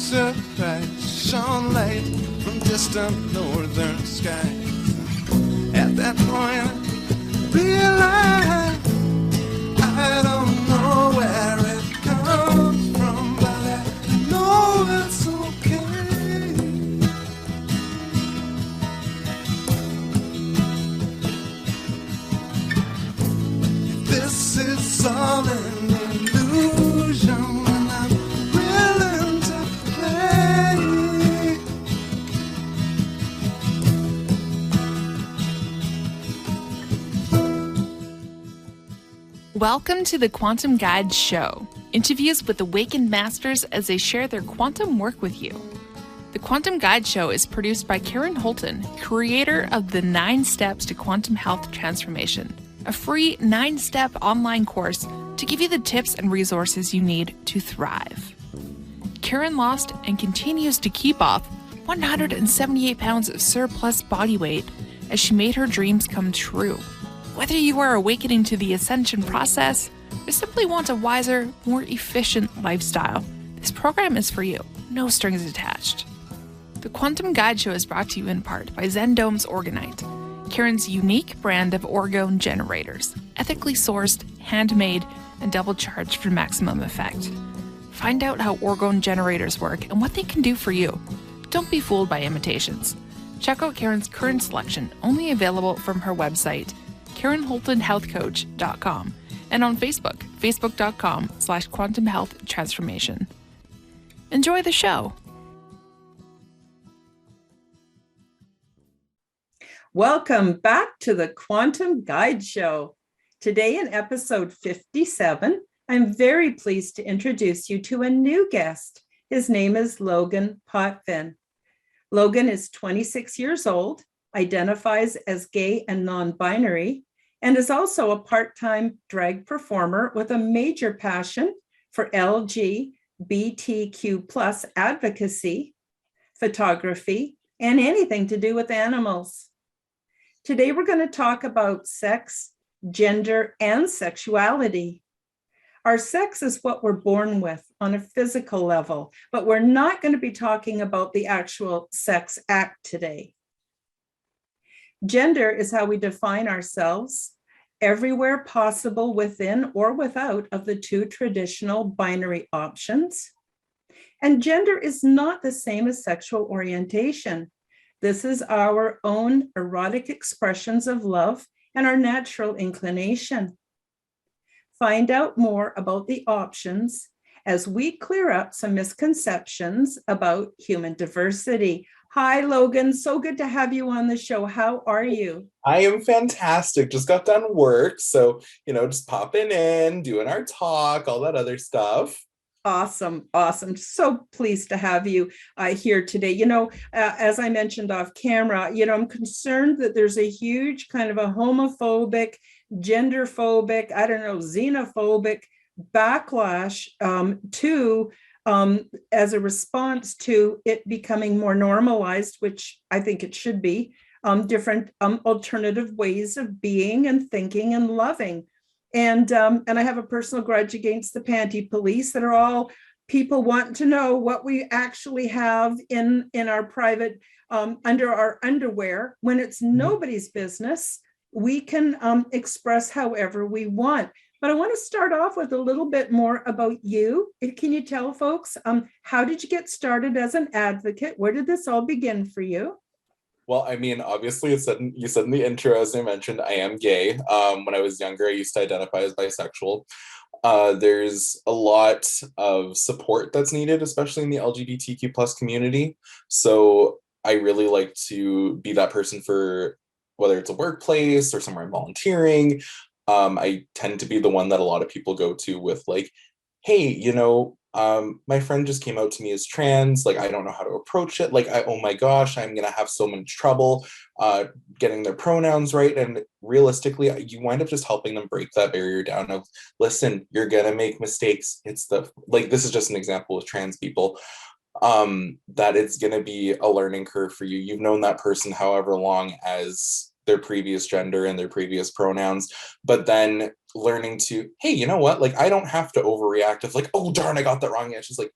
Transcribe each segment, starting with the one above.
surprise shone light from distant northern skies. At that point, I realized I don't know where it comes from, but I know it's okay. This is all an illusion, and I'm willing to play. Welcome to the Quantum Guide Show. Interviews with awakened masters as they share their quantum work with you. The Quantum Guide Show is produced by Karen Holton, creator of the 9 Steps to Quantum Health Transformation, a free 9-step online course to give you the tips and resources you need to thrive. Karen lost and continues to keep off 178 pounds of surplus body weight as she made her dreams come true. Whether you are awakening to the ascension process or simply want a wiser, more efficient lifestyle, this program is for you. No strings attached. The Quantum Guide Show is brought to you in part by Zendome's Orgonite, Karen's unique brand of orgone generators, ethically sourced, handmade, and double charged for maximum effect. Find out how orgone generators work and what they can do for you. Don't be fooled by imitations. Check out Karen's current selection, only available from her website, KarenHoltonHealthCoach.com, and on Facebook, facebook.com/Quantum Health Transformation. Enjoy the show. Welcome back to the Quantum Guide Show. Today in episode 57, I'm very pleased to introduce you to a new guest. His name is Logan Potvin. Logan is 26 years old, identifies as gay and non-binary, and is also a part-time drag performer with a major passion for LGBTQ+ advocacy, photography, and anything to do with animals. Today, we're going to talk about sex, gender, and sexuality. Our sex is what we're born with on a physical level, but we're not going to be talking about the actual sex act today. Gender is how we define ourselves everywhere possible within or without of the 2 traditional binary options. And gender is not the same as sexual orientation. This is our own erotic expressions of love and our natural inclination. Find out more about the options as we clear up some misconceptions about human diversity. Hi, Logan. So good to have you on the show. How are you? I am fantastic. Just got done work. So, just popping in, doing our talk, all that other stuff. Awesome. So pleased to have you here today. As I mentioned off camera, I'm concerned that there's a huge kind of a homophobic, genderphobic, xenophobic backlash as a response to it becoming more normalized, which I think it should be, different alternative ways of being and thinking and loving. And I have a personal grudge against the panty police that are all people wanting to know what we actually have in our private, under our underwear, when it's nobody's business. We can express however we want. But I want to start off with a little bit more about you. Can you tell folks, how did you get started as an advocate? Where did this all begin for you? Well, obviously, you said in the intro, as I mentioned, I am gay. When I was younger, I used to identify as bisexual. There's a lot of support that's needed, especially in the LGBTQ plus community. So I really like to be that person for whether it's a workplace or somewhere I'm volunteering. I tend to be the one that a lot of people go to with like, hey, my friend just came out to me as trans, like, I don't know how to approach it. Like, oh my gosh, I'm going to have so much trouble getting their pronouns right. And realistically, you wind up just helping them break that barrier down of, listen, you're going to make mistakes. This is just an example with trans people, that it's going to be a learning curve for you. You've known that person however long as their previous gender and their previous pronouns, but then learning to, hey, you know what? Like, I don't have to overreact of like, oh darn, I got that wrong. It's just like,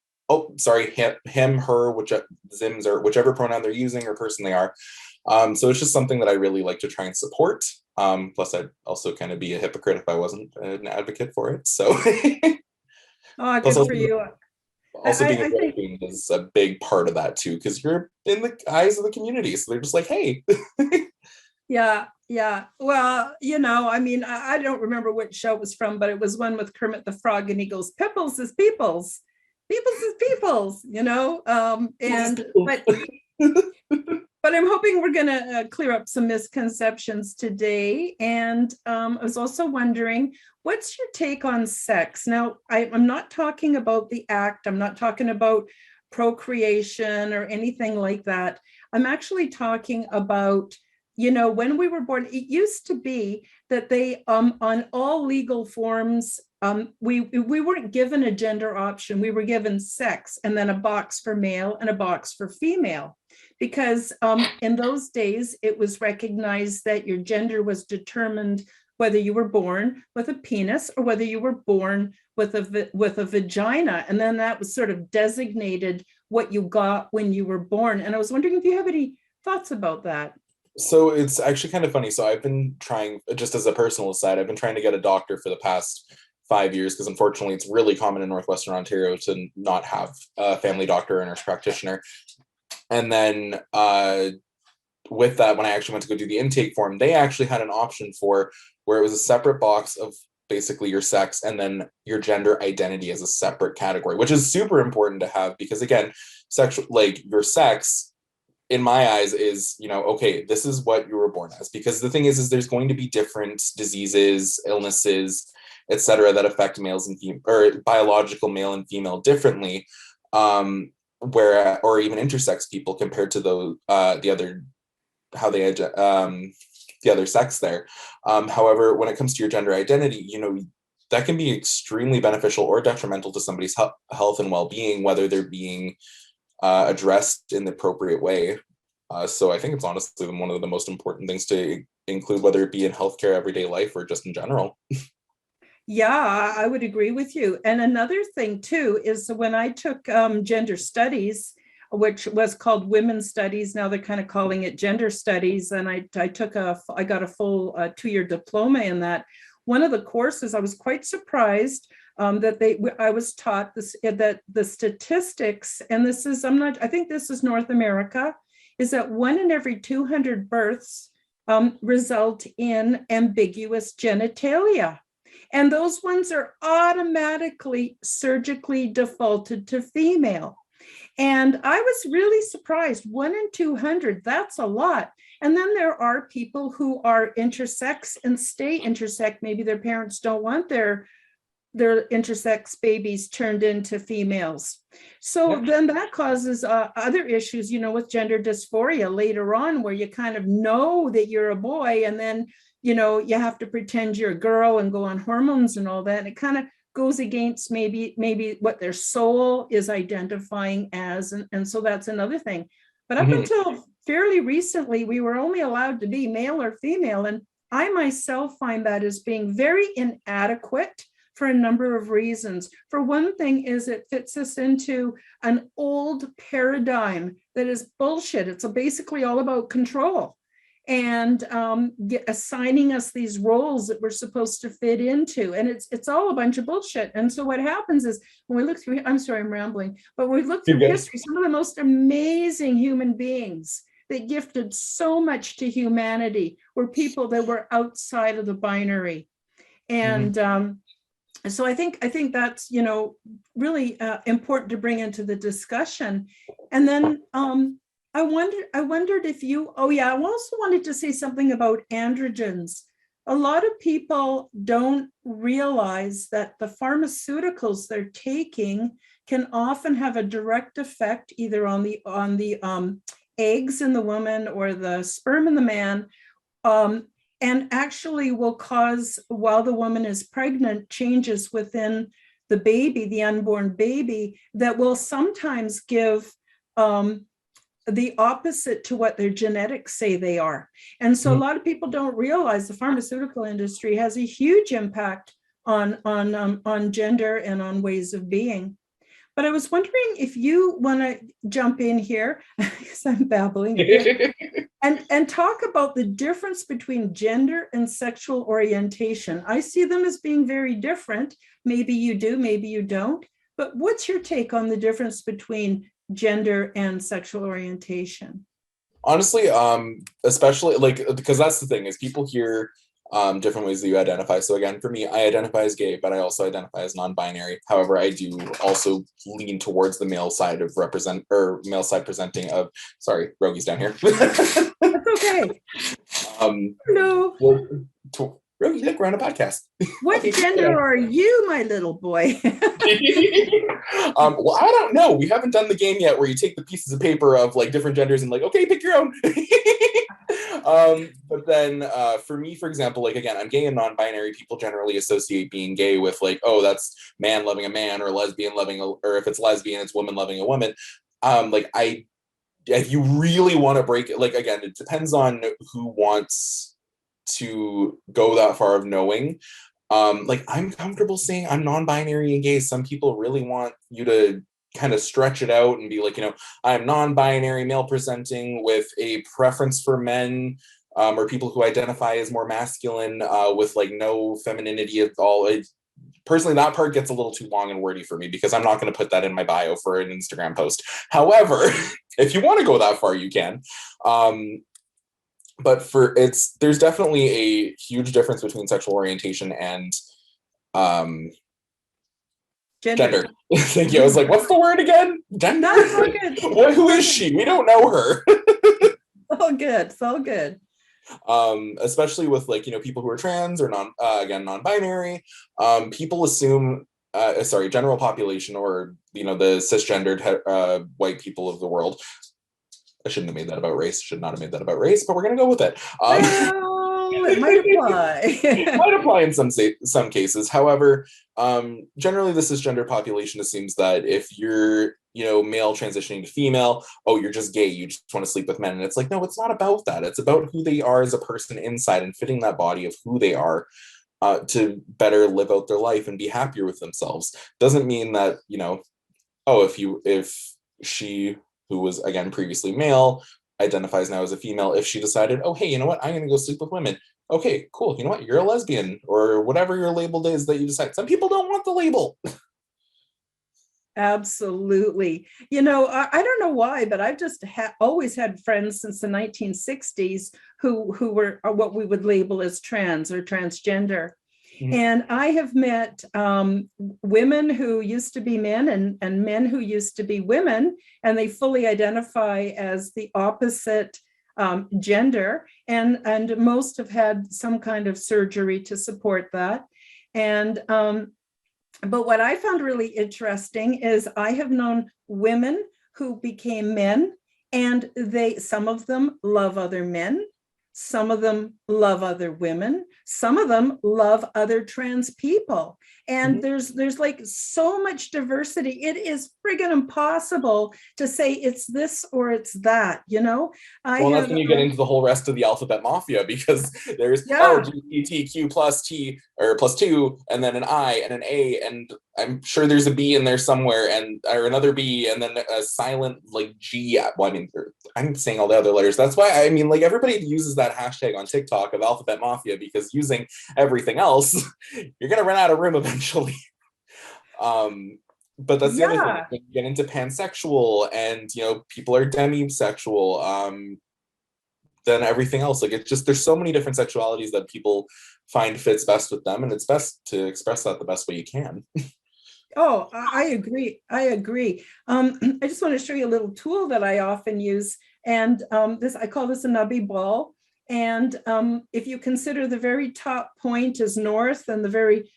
him, her, whichever Zims or whichever pronoun they're using or person they are. So it's just something that I really like to try and support. Plus, I'd also kind of be a hypocrite if I wasn't an advocate for it. So, Oh, plus good for you. also being a I drag think, queen is a big part of that too, because you're in the eyes of the community. So they're just like, hey. yeah, yeah. Well, I mean, I don't remember which show it was from, but it was one with Kermit the Frog, and he goes, "Pipples is peoples, peoples is peoples," and but I'm hoping we're going to clear up some misconceptions today. And I was also wondering, what's your take on sex? Now, I'm not talking about the act. I'm not talking about procreation or anything like that. I'm actually talking about, when we were born, it used to be that they, on all legal forms, we weren't given a gender option. We were given sex and then a box for male and a box for female. Because in those days, it was recognized that your gender was determined whether you were born with a penis or whether you were born with a vagina. And then that was sort of designated what you got when you were born. And I was wondering if you have any thoughts about that. So it's actually kind of funny. So I've been trying, just as a personal aside, I've been trying to get a doctor for the past 5 years, because unfortunately it's really common in Northwestern Ontario to not have a family doctor or nurse practitioner. And then with that, when I actually went to go do the intake form, they actually had an option for where it was a separate box of basically your sex and then your gender identity as a separate category, which is super important to have, because again, your sex in my eyes is, okay, this is what you were born as, because the thing is there's going to be different diseases, illnesses, etc., that affect males and or biological male and female differently. Or even intersex people compared to the other sex there. However, when it comes to your gender identity, that can be extremely beneficial or detrimental to somebody's health and well-being, whether they're being addressed in the appropriate way. So I think it's honestly one of the most important things to include, whether it be in healthcare, everyday life, or just in general. Yeah, I would agree with you. And another thing too is when I took gender studies, which was called women's studies, now they're kind of calling it gender studies, and I got a full 2-year diploma in that. One of the courses, I was quite surprised that I was taught that the statistics, and I think this is North America, is that 1 in every 200 births result in ambiguous genitalia. And those ones are automatically surgically defaulted to female. And I was really surprised. 1 in 200, that's a lot. And then there are people who are intersex and stay intersex. Maybe their parents don't want their intersex babies turned into females. So then that causes other issues, with gender dysphoria later on, where you kind of know that you're a boy, and then you have to pretend you're a girl and go on hormones and all that. And it kind of goes against maybe what their soul is identifying as. And so that's another thing. But up until fairly recently, we were only allowed to be male or female. And I myself find that as being very inadequate for a number of reasons. For one thing is it fits us into an old paradigm that is bullshit. It's basically all about control and assigning us these roles that we're supposed to fit into. And it's all a bunch of bullshit. And so what happens is when we look through, I'm sorry, I'm rambling, but when we look through history, some of the most amazing human beings that gifted so much to humanity were people that were outside of the binary. And so I think that's, really important to bring into the discussion. And then I wondered if I also wanted to say something about androgens. A lot of people don't realize that the pharmaceuticals they're taking can often have a direct effect either on the eggs in the woman or the sperm in the man, and actually will cause, while the woman is pregnant, changes within the baby, the unborn baby, that will sometimes give the opposite to what their genetics say they are. And so a lot of people don't realize the pharmaceutical industry has a huge impact on gender and on ways of being. But I was wondering if you want to jump in here, because I'm babbling a bit, and talk about the difference between gender and sexual orientation. I see them as being very different. Maybe you do, maybe you don't. But what's your take on the difference between gender and sexual orientation? Honestly, especially like, because that's the thing is people hear different ways that you identify. So again, for me, I identify as gay, but I also identify as non-binary. However, I do also lean towards the male side of male side presenting of, sorry, Rogi's down here. That's okay. No. Rogi, look, we're on a podcast. What gender are you, my little boy? Well, I don't know. We haven't done the game yet where you take the pieces of paper of like different genders and like, okay, pick your own. But then for me, for example, like again, I'm gay and non-binary. People generally associate being gay with like, oh, that's man loving a man, or lesbian loving or if it's lesbian, it's woman loving a woman. If you really want to break it, like again, it depends on who wants to go that far of knowing. Like I'm comfortable saying I'm non-binary and gay. Some people really want you to kind of stretch it out and be like, I'm non-binary, male presenting with a preference for men, or people who identify as more masculine, with like no femininity at all. Personally, that part gets a little too long and wordy for me because I'm not going to put that in my bio for an Instagram post. However, if you want to go that far, you can. But there's definitely a huge difference between sexual orientation and gender. Thank you. I was like, what's the word again? Gender? Who is she? We don't know her. All good. It's all good. Especially with like, people who are trans or non-binary. People assume, general population or, the cisgendered white people of the world. I shouldn't have made that about race. Should not have made that about race, but we're going to go with it. It might apply. It might apply in some cases. However, generally the cisgender population assumes that if you're, male transitioning to female, oh, you're just gay. You just want to sleep with men. And it's like, no, it's not about that. It's about who they are as a person inside and fitting that body of who they are to better live out their life and be happier with themselves. Doesn't mean that, if she, who was, again, previously male, identifies now as a female, if she decided, oh, hey, you know what, I'm going to go sleep with women. Okay, cool. You know what, you're a lesbian or whatever your label is that you decide. Some people don't want the label. Absolutely. I don't know why, but I've just always had friends since the 1960s who were what we would label as trans or transgender. Mm-hmm. And I have met women who used to be men and men who used to be women, and they fully identify as the opposite gender. And most have had some kind of surgery to support that. And but what I found really interesting is I have known women who became men, and some of them love other men. Some of them love other women. Some of them love other trans people. And mm-hmm. there's like so much diversity. It is friggin' impossible to say it's this or it's that, that's when you get into the whole rest of the alphabet mafia, because there's LGBTQ plus T or plus 2, and then an I and an A, and I'm sure there's a B in there somewhere, or another B, and then a silent like G. Well, I'm saying all the other letters. That's why everybody uses that hashtag on TikTok of alphabet mafia, because using everything else, you're gonna run out of room eventually. But that's the other thing. When you get into pansexual and people are demisexual, then everything else, it's just there's so many different sexualities that people find fits best with them, and it's best to express that the best way you can. Oh, I agree. I just want to show you a little tool that I often use. And I call this a nubby ball. And if you consider the very top point is north and the very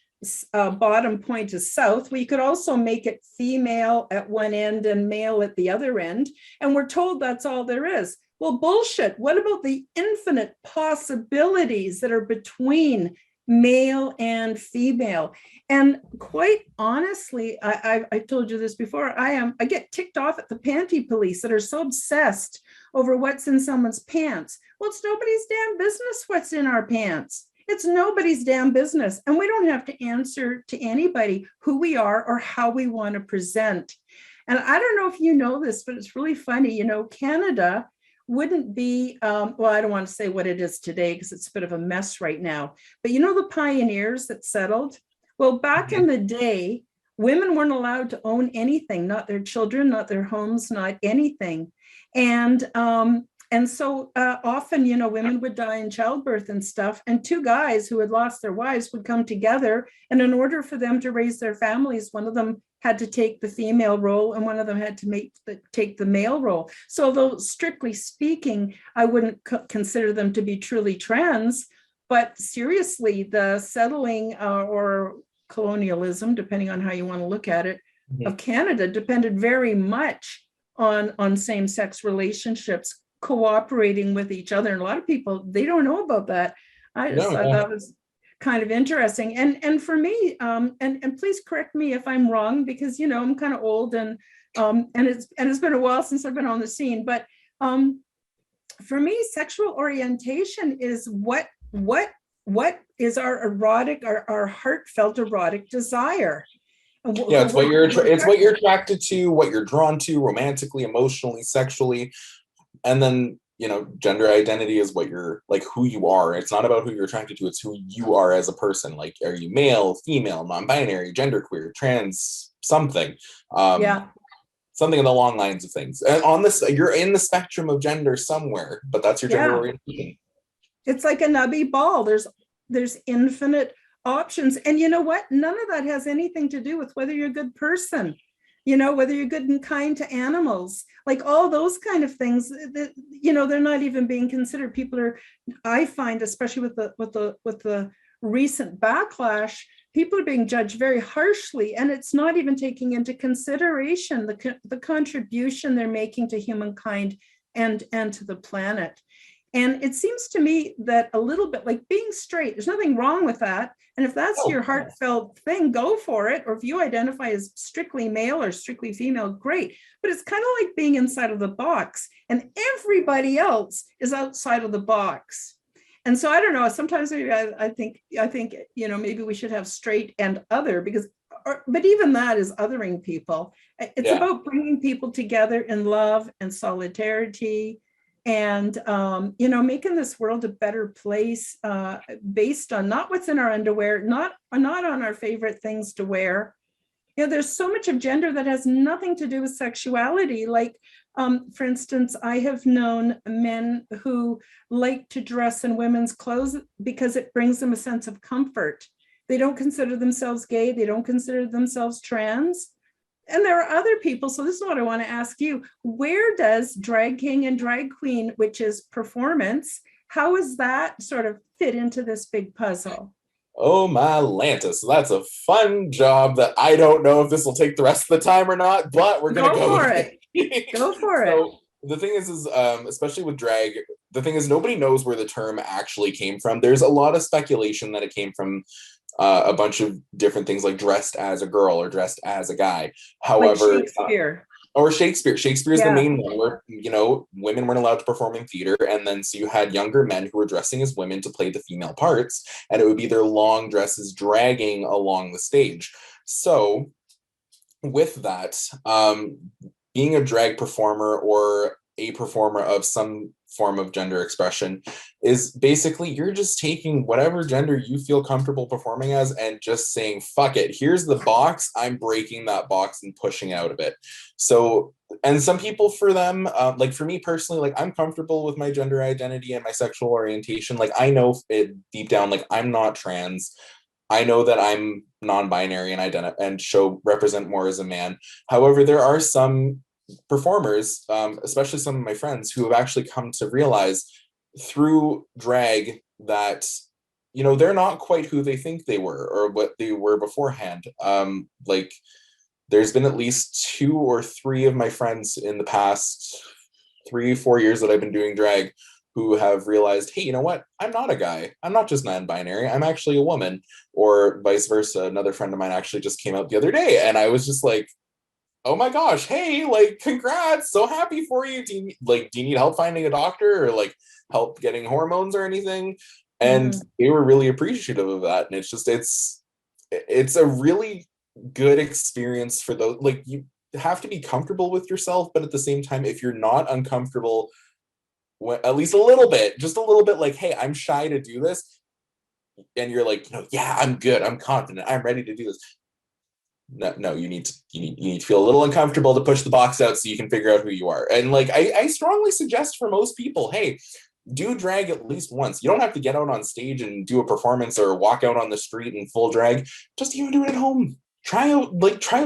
bottom point is south, we could also make it female at one end and male at the other end. And we're told that's all there is. Well, bullshit. What about the infinite possibilities that are between male and female? And quite honestly, I told you this before, I get ticked off at the panty police that are so obsessed over what's in someone's pants. Well, it's nobody's damn business what's in our pants. It's nobody's damn business. And we don't have to answer to anybody who we are or how we want to present. And I don't know if you know this, but it's really funny. You know, Canada wouldn't be, well, I don't want to say what it is today because it's a bit of a mess right now. But you know, the pioneers that settled? Well, back in the day, women weren't allowed to own anything, not their children, not their homes, not anything. And so often, you know, women would die in childbirth and stuff, and two guys who had lost their wives would come together. And in order for them to raise their families, one of them had to take the female role and one of them had to take the male role. So although strictly speaking, I wouldn't consider them to be truly trans, but seriously, the settling or colonialism, depending on how you want to look at it, of Canada depended very much on same-sex relationships cooperating with each other. And a lot of people, they don't know about that. I just thought that was kind of interesting. And for me, and please correct me if I'm wrong, because, you know, I'm kind of old and it's been a while since I've been on the scene, but for me, sexual orientation is what is our erotic, our heartfelt erotic desire. Yeah, it's what you're attracted to, what you're drawn to romantically, emotionally, sexually. And then, you know, gender identity is what you're, like, who you are. It's not about who you're attracted to, it's who you are as a person. Like, are you male, female, non-binary, genderqueer, trans, something? Something in the long lines of things. And on this, you're in the spectrum of gender somewhere, but that's your gender orientation. It's like a nubby ball. There's infinite options. And you know what? None of that has anything to do with whether you're a good person, you know, whether you're good and kind to animals, like all those kind of things that, you know, they're not even being considered. People are, I find, especially with the recent backlash, people are being judged very harshly, and it's not even taking into consideration the contribution they're making to humankind and to the planet. And it seems to me that a little bit like being straight, there's nothing wrong with that. And if that's your heartfelt thing, go for it. Or if you identify as strictly male or strictly female, great. But it's kind of like being inside of the box, and everybody else is outside of the box. And so I don't know, sometimes I think, you know, maybe we should have straight and other, but even that is othering people. It's about bringing people together in love and solidarity, and you know, making this world a better place based on not what's in our underwear, not on our favorite things to wear. You know, there's so much of gender that has nothing to do with sexuality. Like, for instance, I have known men who like to dress in women's clothes because it brings them a sense of comfort. They don't consider themselves gay. They don't consider themselves trans. And there are other people. So this is what I want to ask you. Where does drag king and drag queen, which is performance, how does that sort of fit into this big puzzle? Oh my Lantis, that's a fun job that I don't know if this will take the rest of the time or not, but we're going to go for it. Go for it. The thing is especially with drag, the thing is nobody knows where the term actually came from. There's a lot of speculation that it came from a bunch of different things, like dressed as a girl or dressed as a guy. However, like Shakespeare. Or Shakespeare. Shakespeare is the main one where, you know, women weren't allowed to perform in theater. And then so you had younger men who were dressing as women to play the female parts. And it would be their long dresses dragging along the stage. So with that, being a drag performer or a performer of some form of gender expression is basically you're just taking whatever gender you feel comfortable performing as and just saying, fuck it, here's the box, I'm breaking that box and pushing out of it. So, and some people, for them, like for me personally, like I'm comfortable with my gender identity and my sexual orientation. Like I know it deep down, like I'm not trans. I know that I'm non-binary and represent more as a man. However, there are some performers, especially some of my friends, who have actually come to realize through drag that, you know, they're not quite who they think they were or what they were beforehand. Like there's been at least 2 or 3 of my friends in the past 3-4 years that I've been doing drag who have realized, hey, you know what? I'm not a guy. I'm not just non-binary. I'm actually a woman, or vice versa. Another friend of mine actually just came out the other day, and I was just like, oh my gosh, hey, like, congrats, so happy for you. Do you need help finding a doctor or like help getting hormones or anything? And they were really appreciative of that. And it's a really good experience for those, like, you have to be comfortable with yourself, but at the same time, if you're not uncomfortable, at least a little bit, just a little bit, like, hey, I'm shy to do this, and you're like, yeah, I'm good, I'm confident, I'm ready to do this. No, you need to feel a little uncomfortable to push the box out so you can figure out who you are. And like, I strongly suggest for most people, hey, do drag at least once. You don't have to get out on stage and do a performance or walk out on the street in full drag. Just even do it at home. Try out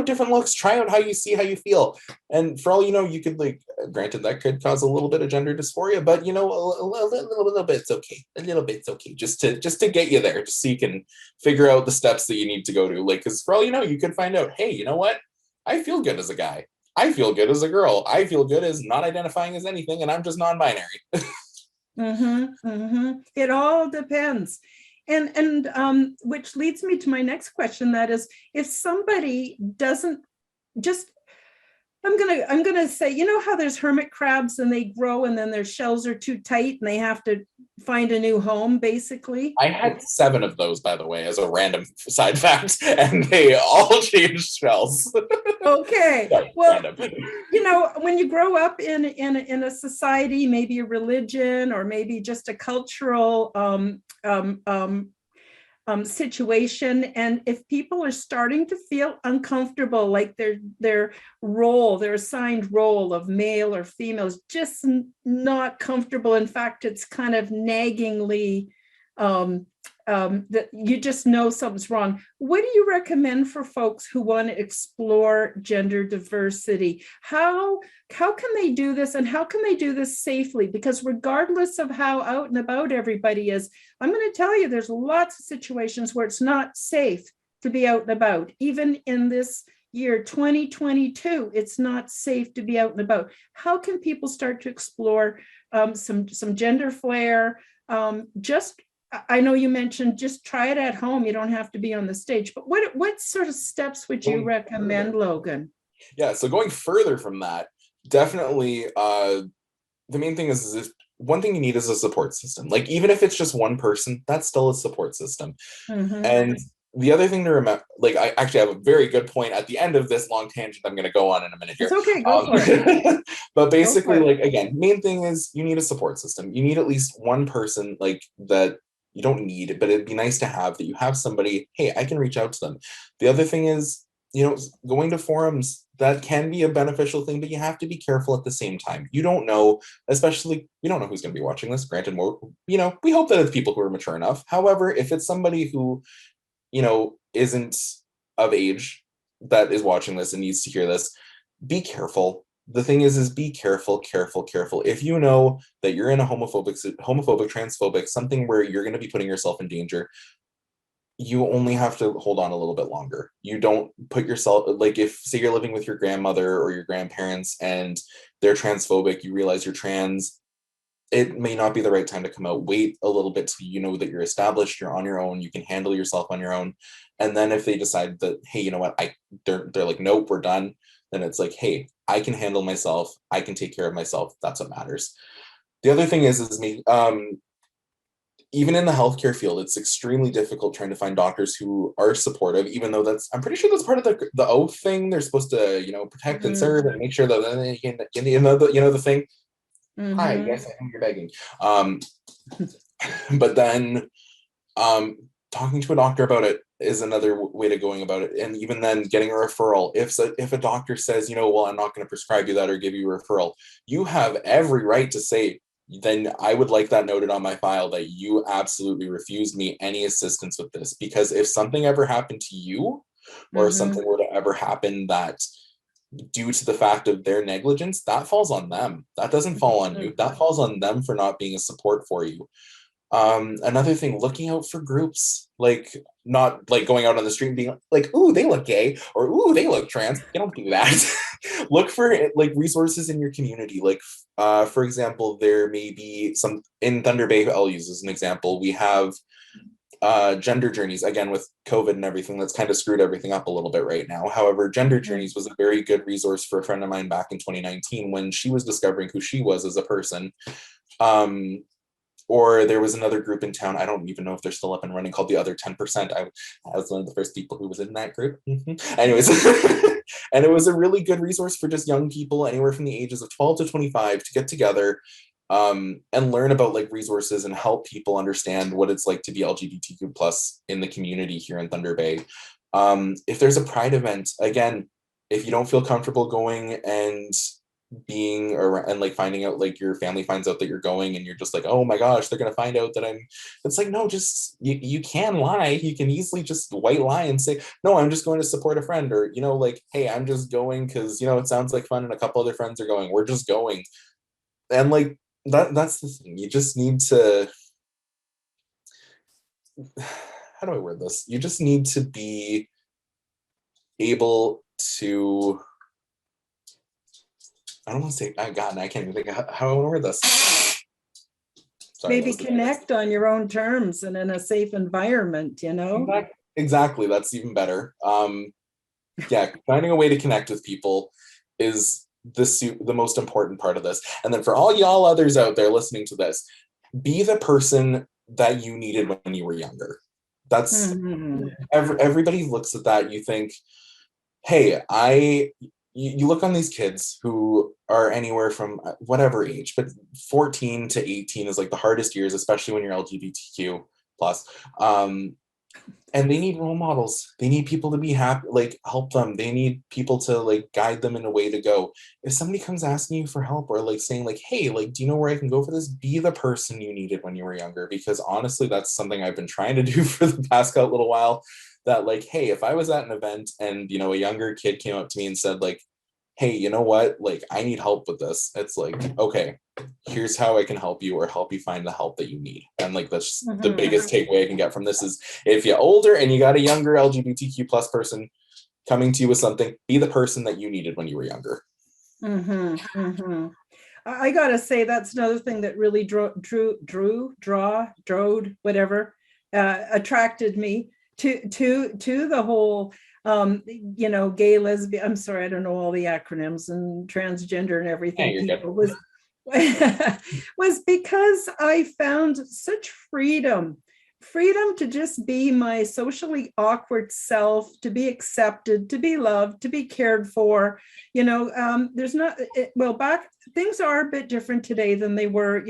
different looks, try out how you feel. And for all you know, you could, like, granted that could cause a little bit of gender dysphoria, but a little bit's okay. A little bit's okay. Just to get you there, just so you can figure out the steps that you need to go to. Like, because for all you know, you could find out, hey, you know what? I feel good as a guy. I feel good as a girl. I feel good as not identifying as anything, and I'm just non-binary. It all depends. And which leads me to my next question, that is, if somebody doesn't just, I'm gonna say, how there's hermit crabs and they grow and then their shells are too tight and they have to find a new home, basically. I had 7 of those, by the way, as a random side fact, and they all changed shells. Okay. Sorry, well, random. When you grow up in a society, maybe a religion or maybe just a cultural situation, and if people are starting to feel uncomfortable, like their assigned role of male or female is just not comfortable, in fact, it's kind of naggingly that you just know something's wrong. What do you recommend for folks who want to explore gender diversity? How can they do this, and how can they do this safely? Because regardless of how out and about everybody is, I'm going to tell you, there's lots of situations where it's not safe to be out and about. Even in this year 2022, it's not safe to be out and about. How can people start to explore some gender flair? I know you mentioned just try it at home. You don't have to be on the stage, but what sort of steps would you recommend, Logan? Yeah, so going further from that, definitely the main thing is one thing you need is a support system. Like, even if it's just one person, that's still a support system. And the other thing to remember, like, I actually have a very good point at the end of this long tangent I'm going to go on in a minute here. It's okay, go for it. But basically, like, again, main thing is you need a support system. You need at least one person, like, that you don't need it, but it'd be nice to have, that you have somebody, hey, I can reach out to them. The other thing is, going to forums, that can be a beneficial thing, but you have to be careful at the same time. You don't know, especially, we don't know who's going to be watching this. Granted, we hope that it's people who are mature enough. However, if it's somebody who, isn't of age that is watching this and needs to hear this, be careful. The thing is be careful. If you know that you're in a homophobic, transphobic, something where you're going to be putting yourself in danger, you only have to hold on a little bit longer. You don't put yourself, like, if, say, you're living with your grandmother or your grandparents and they're transphobic, you realize you're trans, it may not be the right time to come out. Wait a little bit till you know that you're established, you're on your own, you can handle yourself on your own. And then if they decide that, hey, you know what, they're like, nope, we're done, then it's like, hey, I can handle myself, I can take care of myself, that's what matters. The other thing is me, even in the healthcare field, it's extremely difficult trying to find doctors who are supportive, even though I'm pretty sure that's part of the oath thing. They're supposed to, protect and serve and make sure that, the thing. Hi, yes, I know you're begging. But then talking to a doctor about it is another way to going about it. And even then, getting a referral. If a doctor says, well, I'm not going to prescribe you that or give you a referral, you have every right to say, then I would like that noted on my file that you absolutely refused me any assistance with this. Because if something ever happened to you, or something were to ever happen that, due to the fact of their negligence, that falls on them. That doesn't fall on you. That falls on them for not being a support for you. Another thing, looking out for groups, like, not like going out on the street and being like, ooh, they look gay, or ooh, they look trans. You don't do that. Look for, like, resources in your community. Like, for example, there may be some in Thunder Bay, I'll use as an example, we have Gender Journeys, again, with COVID and everything, that's kind of screwed everything up a little bit right now. However, Gender Journeys was a very good resource for a friend of mine back in 2019 when she was discovering who she was as a person. Or there was another group in town, I don't even know if they're still up and running, called the Other 10%. I was one of the first people who was in that group. Anyways, and it was a really good resource for just young people anywhere from the ages of 12 to 25 to get together and learn about like resources and help people understand what it's like to be LGBTQ plus in the community here in Thunder Bay. If there's a Pride event, again, if you don't feel comfortable going and being or and like finding out, like your family finds out that you're going and you're just like, oh my gosh, they're gonna find out that it's like, no, just you can lie. You can easily just white lie and say, no, I'm just going to support a friend, or like, hey, I'm just going because it sounds like fun and a couple other friends are going, we're just going. And like that's the thing, you just need to, how do I word this, you just need to be able to, I don't want to say, I can't even think of how I want to word this. Sorry, maybe connect on your own terms and in a safe environment, Exactly. That's even better. Yeah, finding a way to connect with people is the most important part of this. And then for all y'all others out there listening to this, be the person that you needed when you were younger. That's everybody looks at that. You think, hey, you look on these kids who are anywhere from whatever age, but 14 to 18 is like the hardest years, especially when you're LGBTQ plus. And they need role models. They need people to be happy, like help them. They need people to like guide them in a way to go. If somebody comes asking you for help or like saying like, hey, like, do you know where I can go for this? Be the person you needed when you were younger, because honestly, that's something I've been trying to do for the past little while. That like, hey, if I was at an event and a younger kid came up to me and said like, hey, you know what, like I need help with this, it's like, okay, here's how I can help you or help you find the help that you need. And like that's the biggest takeaway I can get from this is, if you're older and you got a younger LGBTQ plus person coming to you with something, be the person that you needed when you were younger. I gotta say, that's another thing that really attracted me to the whole gay, lesbian, I'm sorry, I don't know all the acronyms, and transgender and everything, people was because I found such freedom to just be my socially awkward self, to be accepted, to be loved, to be cared for. There's not, back, things are a bit different today than they were,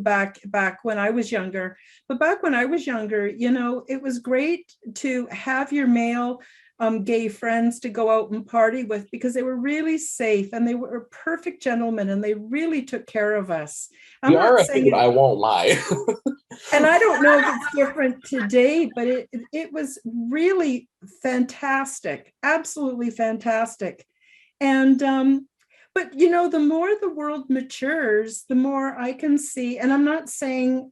back when I was younger. But back when I was younger, it was great to have your male gay friends to go out and party with, because they were really safe and they were perfect gentlemen and they really took care of us. I won't lie. And I don't know if it's different today, but it was really fantastic, absolutely fantastic. And but the more the world matures, the more I can see, and I'm not saying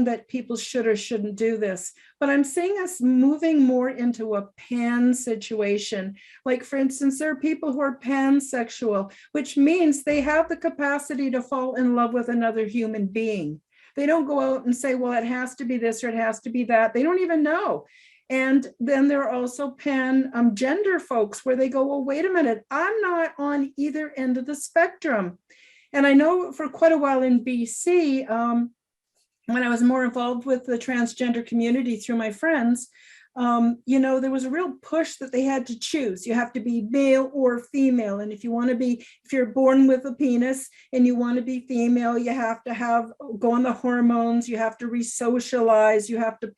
that people should or shouldn't do this, but I'm saying us moving more into a pan situation. Like, for instance, there are people who are pansexual, which means they have the capacity to fall in love with another human being. They don't go out and say, well, it has to be this or it has to be that. They don't even know. And then there are also pan gender folks where they go, well, wait a minute, I'm not on either end of the spectrum. And I know for quite a while in BC, when I was more involved with the transgender community through my friends, there was a real push that they had to choose. You have to be male or female. And if you're born with a penis and you want to be female, you have to go on the hormones, you have to re-socialize, you have to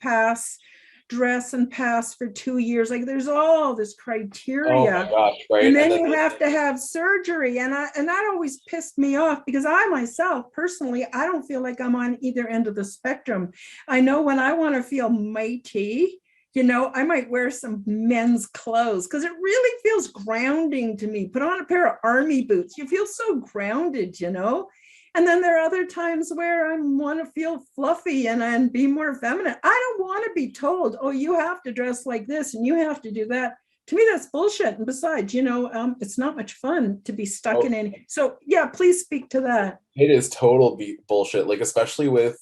dress and pass for 2 years. Like, there's all this criteria. Oh my gosh, right? And then you have to have surgery. And that always pissed me off, because I myself, personally, I don't feel like I'm on either end of the spectrum. I know when I want to feel mighty, I might wear some men's clothes because it really feels grounding to me. Put on a pair of army boots. You feel so grounded, And then there are other times where I want to feel fluffy and be more feminine. I don't want to be told, oh, you have to dress like this and you have to do that. To me, that's bullshit. And besides, it's not much fun to be stuck in any. So yeah, please speak to that. It is total bullshit. Like, especially with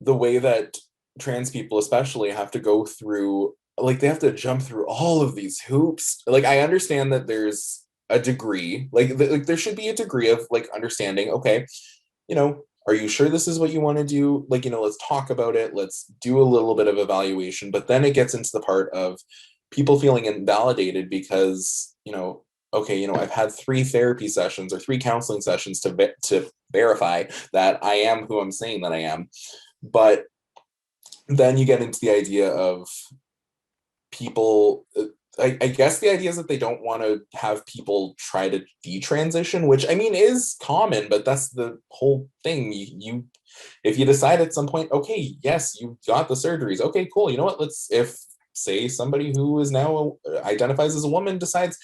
the way that trans people especially have to go through, like, they have to jump through all of these hoops. Like, I understand that there's a degree, like there should be a degree of like understanding, okay, are you sure this is what you want to do? Like, let's talk about it. Let's do a little bit of evaluation. But then it gets into the part of people feeling invalidated because, okay, I've had 3 therapy sessions or 3 counseling sessions to verify that I am who I'm saying that I am. But then you get into the idea of people, I guess the idea is that they don't want to have people try to detransition, which I mean is common, but that's the whole thing. You if you decide at some point, okay, yes, you got the surgeries, okay, cool, you know what, if say somebody who is now identifies as a woman decides,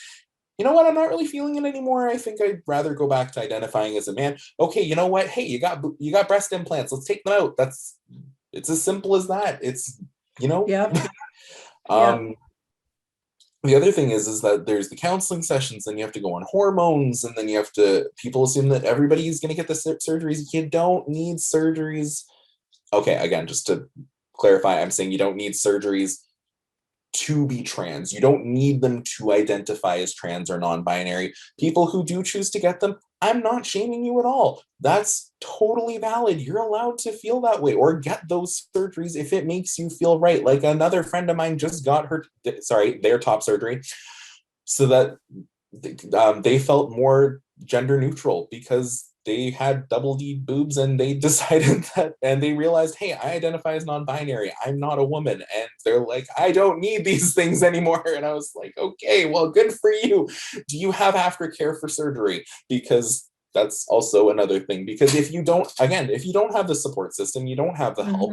you know what, I'm not really feeling it anymore, I think I'd rather go back to identifying as a man. Okay, you know what, hey, you got breast implants, let's take them out. It's as simple as that. It's Yeah. The other thing is that there's the counseling sessions, and you have to go on hormones, and then people assume that everybody's going to get the surgeries. You don't need surgeries. Okay, again, just to clarify, I'm saying you don't need surgeries to be trans. You don't need them to identify as trans or non-binary. People who do choose to get them, I'm not shaming you at all. That's totally valid. You're allowed to feel that way or get those surgeries if it makes you feel right. Like another friend of mine just got their top surgery so that they felt more gender neutral because they had double D boobs, and they decided that, and they realized, hey, I identify as non-binary. I'm not a woman. And they're like, I don't need these things anymore. And I was like, okay, well, good for you. Do you have aftercare for surgery? Because that's also another thing. Because if you don't have the support system, you don't have the help,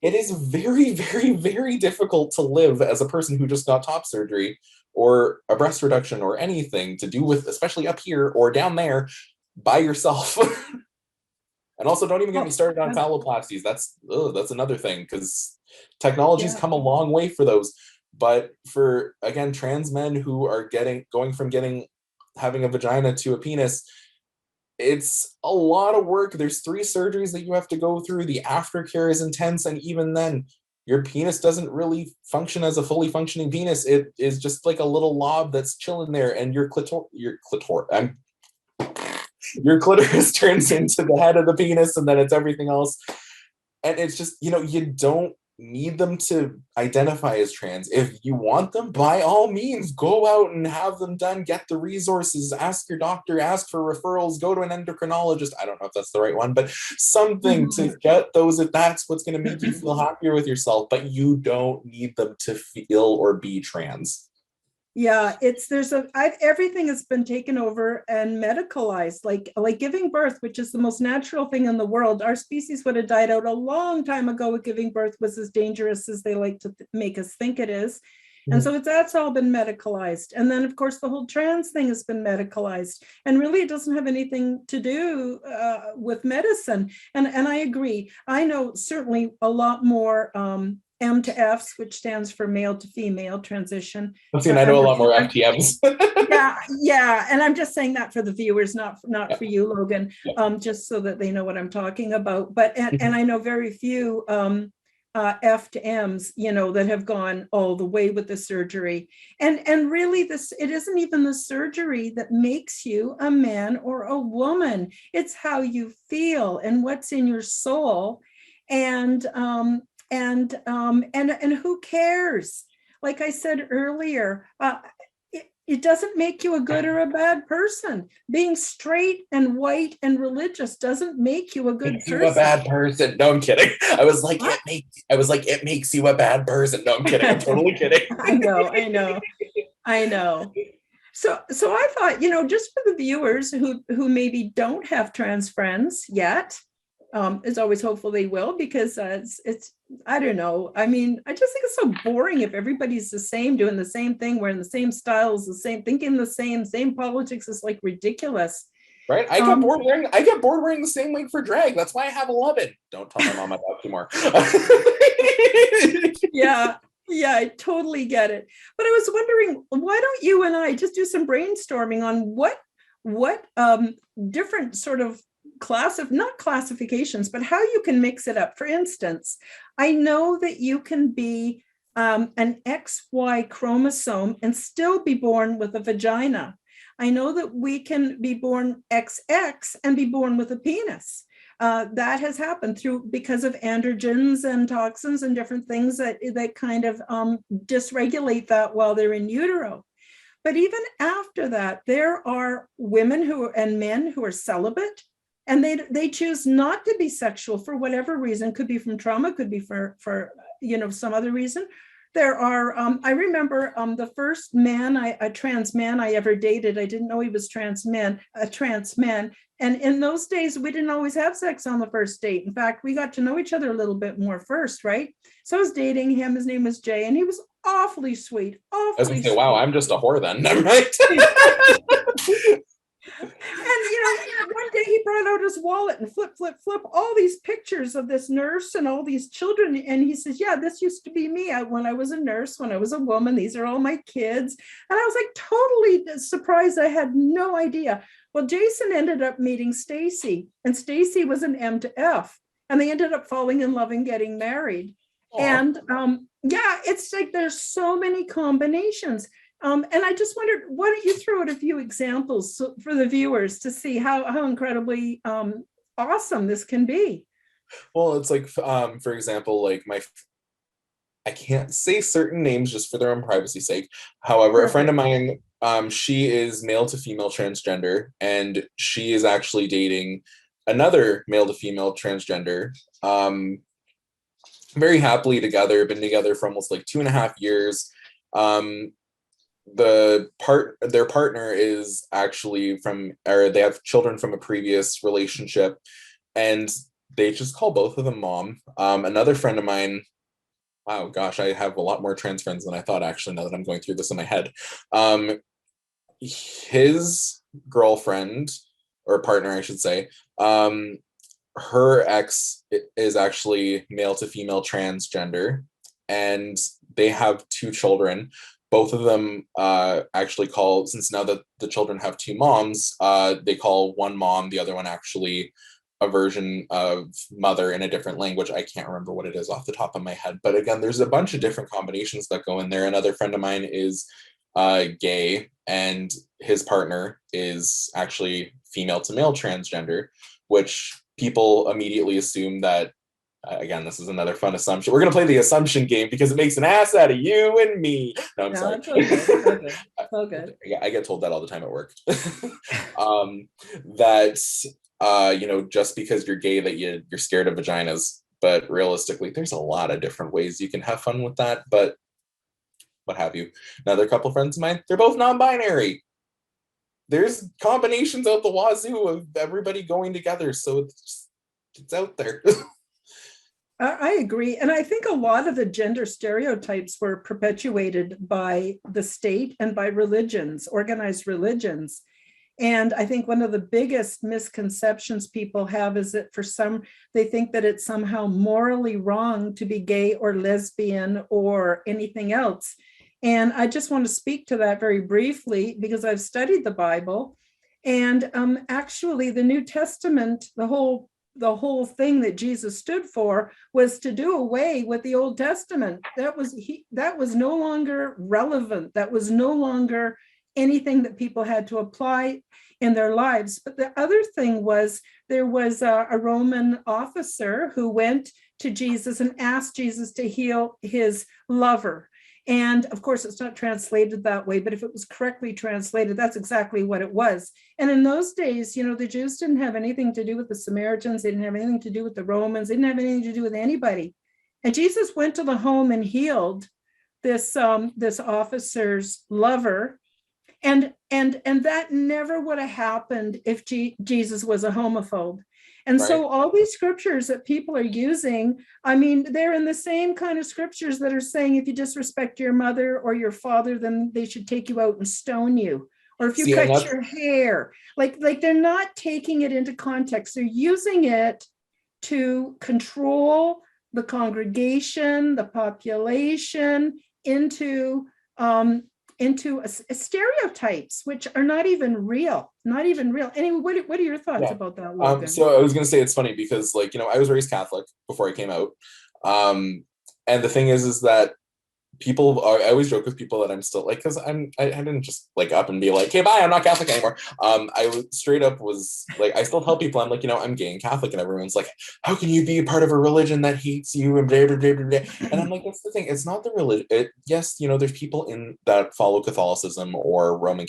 it is very, very, very difficult to live as a person who just got top surgery or a breast reduction or anything to do with, especially up here or down there, by yourself. And also, don't even get me started on phalloplasties. That's another thing, because technology's come a long way for those. But for, again, trans men who are going from having a vagina to a penis, it's a lot of work. There's 3 surgeries that you have to go through. The aftercare is intense, and even then, your penis doesn't really function as a fully functioning penis. It is just like a little lob that's chilling there, and your clitoris turns into the head of the penis, and then it's everything else. And it's just, you don't need them to identify as trans. If you want them, by all means, go out and have them done, get the resources, ask your doctor, ask for referrals, go to an endocrinologist. I don't know if that's the right one, but something to get those, if that's what's going to make you feel happier with yourself. But you don't need them to feel or be trans. Yeah, everything has been taken over and medicalized, like giving birth, which is the most natural thing in the world. Our species would have died out a long time ago if giving birth was as dangerous as they like to make us think it is. And so that's all been medicalized. And then, of course, the whole trans thing has been medicalized. And really, it doesn't have anything to do with medicine. And I agree. I know certainly a lot more M to Fs, which stands for male to female transition. I know a lot more FTMs. yeah. And I'm just saying that for the viewers, not for you, Logan, just so that they know what I'm talking about. But and I know very few F to M's, that have gone all the way with the surgery. And really, it isn't even the surgery that makes you a man or a woman. It's how you feel and what's in your soul. And who cares? Like I said earlier, it doesn't make you a good or a bad person. Being straight and white and religious doesn't make you a good person. You a bad person. No, I'm kidding. I was like, it makes you a bad person. No, I'm kidding. I'm totally kidding. I know. So I thought, just for the viewers who maybe don't have trans friends yet, is always hopeful they will, because it's I don't know. I mean, I just think it's so boring if everybody's the same, doing the same thing, wearing the same styles, the same, thinking the same politics. Is like ridiculous. Right? I get bored wearing the same wig for drag. That's why I have 11. Don't tell my mom about too more. Yeah, I totally get it. But I was wondering, why don't you and I just do some brainstorming on what different sort of not classifications, but how you can mix it up. For instance, I know that you can be an XY chromosome and still be born with a vagina. I know that we can be born XX and be born with a penis. That has happened because of androgens and toxins and different things that kind of dysregulate that while they're in utero. But even after that, there are women and men who are celibate, and they choose not to be sexual for whatever reason. Could be from trauma, could be for some other reason. There are, I remember the first a trans man I ever dated. I didn't know he was a trans man. And in those days, we didn't always have sex on the first date. In fact, we got to know each other a little bit more first, right? So I was dating him. His name was Jay, and he was awfully sweet. I was going to say, wow, I'm just a whore then, right? And one day he brought out his wallet and flip all these pictures of this nurse and all these children, and he says, yeah, this used to be me when I was a nurse, when I was a woman. These are all my kids. And I was like totally surprised. I had no idea. Well, Jason ended up meeting Stacy, and Stacy was an M to F, and they ended up falling in love and getting married. Aww. And it's like there's so many combinations. And I just wondered, why don't you throw out a few examples for the viewers to see how incredibly awesome this can be? Well, it's like, for example, like I can't say certain names just for their own privacy sake. However, a friend of mine, she is male to female transgender, and she is actually dating another male to female transgender. Very happily together, been together for almost like 2.5 years. Their partner is actually they have children from a previous relationship, and they just call both of them mom. Another friend of mine, wow, gosh, I have a lot more trans friends than I thought, actually, now that I'm going through this in my head. His girlfriend, or partner, I should say, her ex is actually male to female transgender, and they have 2 children. Both of them actually call, since now that the children have 2 moms, they call one mom, the other one actually a version of mother in a different language. I can't remember what it is off the top of my head. But again, there's a bunch of different combinations that go in there. Another friend of mine is gay, and his partner is actually female to male transgender, which people immediately assume that, again, this is another fun assumption. We're going to play the assumption game because it makes an ass out of you and me. No, I'm sorry. It's all good. Yeah, I get told that all the time at work. That, just because you're gay that you're scared of vaginas. But realistically, there's a lot of different ways you can have fun with that. But what have you. Another couple friends of mine, they're both non-binary. There's combinations out the wazoo of everybody going together. So it's out there. I agree. And I think a lot of the gender stereotypes were perpetuated by the state and by religions, organized religions. And I think one of the biggest misconceptions people have is that they think that it's somehow morally wrong to be gay or lesbian or anything else. And I just want to speak to that very briefly because I've studied the Bible. And actually the New Testament, the whole thing that Jesus stood for was to do away with the Old Testament. That was no longer relevant. That was no longer anything that people had to apply in their lives. But the other thing was there was a Roman officer who went to Jesus and asked Jesus to heal his lover. And of course, it's not translated that way, but if it was correctly translated, that's exactly what it was. And in those days, the Jews didn't have anything to do with the Samaritans. They didn't have anything to do with the Romans. They didn't have anything to do with anybody. And Jesus went to the home and healed this officer's lover. And that never would have happened if Jesus was a homophobe. And so all these scriptures that people are using, I mean, they're in the same kind of scriptures that are saying if you disrespect your mother or your father, then they should take you out and stone you. Or if you cut your hair, like they're not taking it into context. They're using it to control the congregation, the population into stereotypes, which are not even real. Anyway, what are your thoughts about that, Logan? So I was going to say, it's funny because I was raised Catholic before I came out. And the thing is that people are, I always joke with people that I'm still like, because I didn't just like up and be like, hey, bye, I'm not Catholic anymore. Straight up was like, I still tell people, I'm like, I'm gay and Catholic, and everyone's like, how can you be a part of a religion that hates you and blah blah blah blah blah. And I'm like, that's the thing, it's not the religion. Yes, there's people in that follow Catholicism or Roman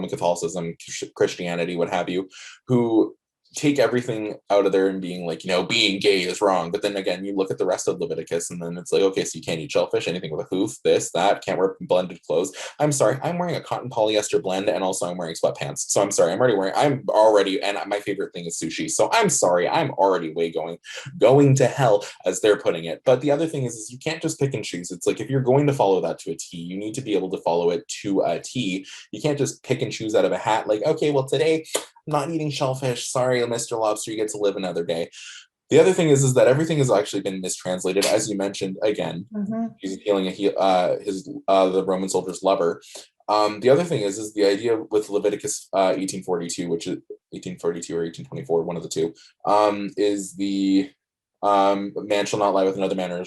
Catholicism, Christianity, what have you, who take everything out of there and being like, being gay is wrong. But then again, you look at the rest of Leviticus and then it's like, okay, so you can't eat shellfish, anything with a hoof, this, that, can't wear blended clothes. I'm sorry, I'm wearing a cotton polyester blend, and also I'm wearing sweatpants. So I'm sorry, and my favorite thing is sushi. So I'm sorry, I'm already going to hell, as they're putting it. But the other thing is you can't just pick and choose. It's like, if you're going to follow that to a T, you need to be able to follow it to a T. You can't just pick and choose out of a hat, like, okay, well, today I'm not eating shellfish. Sorry, Mr. Lobster, you get to live another day. The other thing is that everything has actually been mistranslated, as you mentioned. Again, he's healing the Roman soldier's lover. The other thing is the idea with Leviticus 1842, which is 1842 or 1824, one of the two, is the man shall not lie with another man or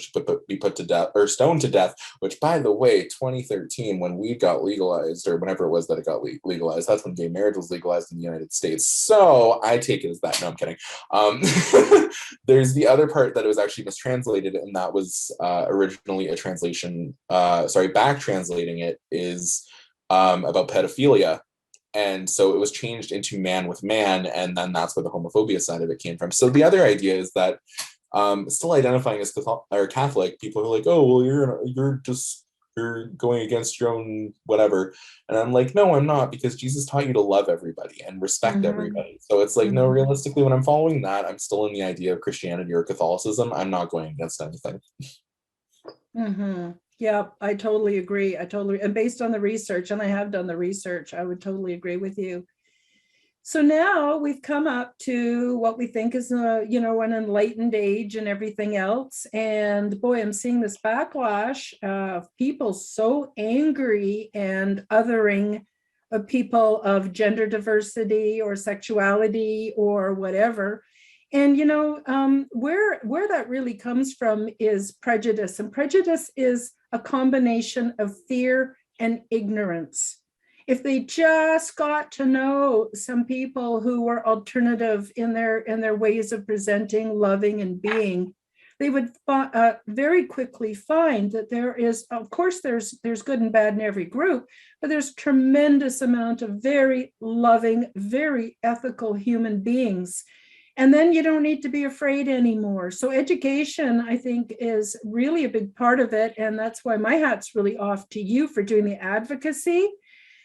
be put to death or stoned to death, which, by the way, 2013, when weed got legalized, or whenever it was that it got legalized, that's when gay marriage was legalized in the United States. So I take it as that. No, I'm kidding. There's the other part that it was actually mistranslated, and that was originally a translation, back translating it is about pedophilia. And so it was changed into man with man, and then that's where the homophobia side of it came from. So the other idea is that still identifying as Catholic, people are like, oh, well, you're going against your own whatever. And I'm like, no, I'm not, because Jesus taught you to love everybody and respect everybody. So it's like, no, realistically, when I'm following that, I'm still in the idea of Christianity or Catholicism. I'm not going against anything. Yeah, I totally agree. And based on the research, and I have done the research, I would totally agree with you. So now we've come up to what we think is an enlightened age and everything else. And boy, I'm seeing this backlash of people so angry and othering of people of gender diversity or sexuality or whatever. And where that really comes from is prejudice. And prejudice is a combination of fear and ignorance. If they just got to know some people who were alternative in their ways of presenting, loving, and being, they would very quickly find that there is, of course, there's good and bad in every group, but there's tremendous amount of very loving, very ethical human beings. And then you don't need to be afraid anymore. So education, I think, is really a big part of it. And that's why my hat's really off to you for doing the advocacy,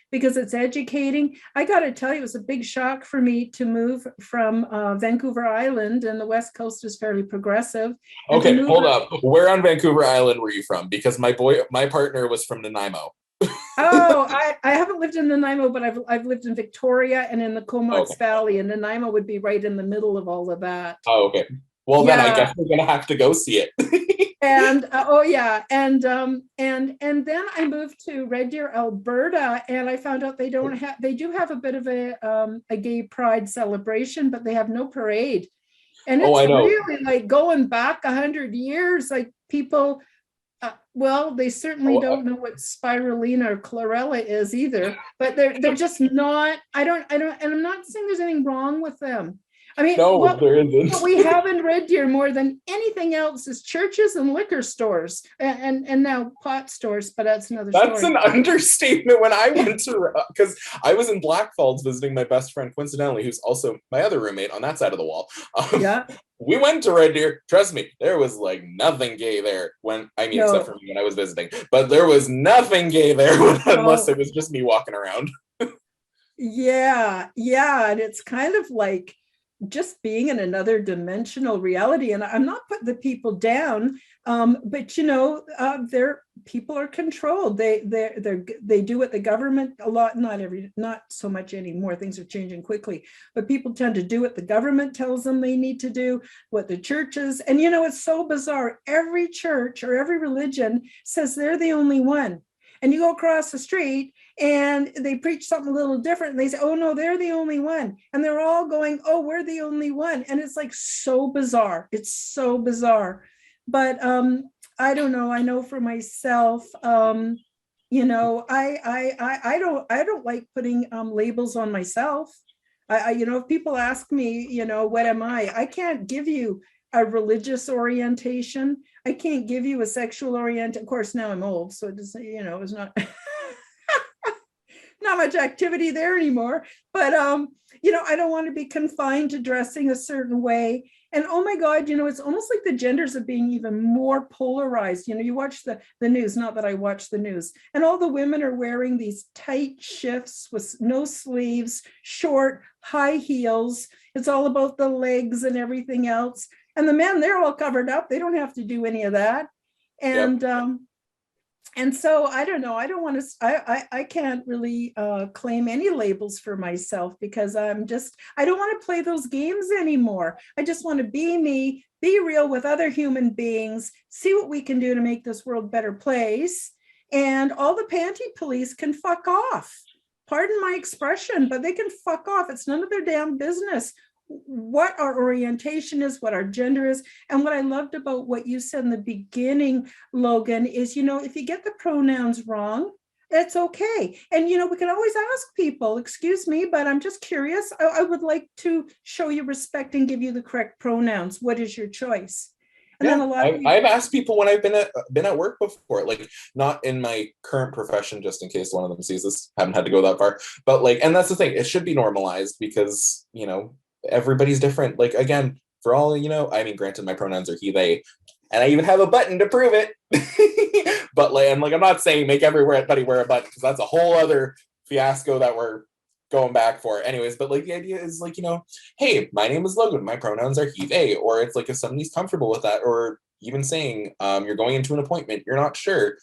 because it's educating. I got to tell you, it was a big shock for me to move from Vancouver Island, and the West Coast is fairly progressive. Okay, hold up. Where on Vancouver Island were you from? Because my partner was from Nanaimo. Oh, I haven't lived in Nanaimo, but I've lived in Victoria and in the Comox Valley, and Nanaimo would be right in the middle of all of that. Oh, okay. Well, yeah. Then I guess we're gonna have to go see it. And and then I moved to Red Deer, Alberta, and I found out they do have a bit of a gay pride celebration, but they have no parade. And it's really like going back 100 years, like people. Well, they certainly don't know what spirulina or chlorella is either, but they're just not. I don't, and I'm not saying there's anything wrong with them. I mean, there isn't. What we have in Red Deer more than anything else is churches and liquor stores, and now pot stores. But that's another story. That's an understatement. When I went to, because I was in Black Falls visiting my best friend, coincidentally, who's also my other roommate on that side of the wall. Yeah. We went to Red Deer. Trust me, there was like nothing gay there except for me when I was visiting. But there was nothing gay there unless it was just me walking around. Yeah, and it's kind of like just being in another dimensional reality. And I'm not putting the people down, but their people are controlled. They do what the government, a lot, not so much anymore. Things are changing quickly, but people tend to do what the government tells them they need to do, what the churches, and it's so bizarre. Every church or every religion says they're the only one. And you go across the street and they preach something a little different. And they say, oh, no, they're the only one. And they're all going, oh, we're the only one. And it's like so bizarre. It's so bizarre. But I don't know. I know for myself, you know, I don't like putting labels on myself. You know, if people ask me, you know, what am I can't give you a religious orientation. I can't give you a sexual orientation. Of course, now I'm old, so it doesn't, you know, it's not not much activity there anymore. But you know, I don't want to be confined to dressing a certain way. And oh my God, you know, it's almost like the genders are being even more polarized. You know, you watch the news, not that I watch the news, and all the women are wearing these tight shifts with no sleeves, short, high heels. It's all about the legs and everything else. And the men, they're all covered up. They don't have to do any of that. And yep. And so I don't know. I don't want to. I can't really claim any labels for myself because I don't want to play those games anymore. I just want to be me, be real with other human beings, see what we can do to make this world a better place. And all the panty police can fuck off. Pardon my expression, but they can fuck off. It's none of their damn business what our orientation is, what our gender is. And what I loved about what you said in the beginning, Logan, is, you know, if you get the pronouns wrong, it's okay. And, you know, we can always ask people, excuse me, but I'm just curious. I would like to show you respect and give you the correct pronouns. What is your choice? And yeah, then a lot of people, I've asked people when I've been at work before, like not in my current profession, just in case one of them sees this, haven't had to go that far, but like, and that's the thing, it should be normalized because, you know, everybody's different. Like, again, for all you know, I mean, granted, my pronouns are he, they, and I even have a button to prove it. But like, I'm not saying make everybody wear a button because that's a whole other fiasco that we're going back for. Anyways, but like the idea is like, you know, hey, my name is Logan, my pronouns are he, they, or it's like if somebody's comfortable with that, or even saying you're going into an appointment, you're not sure.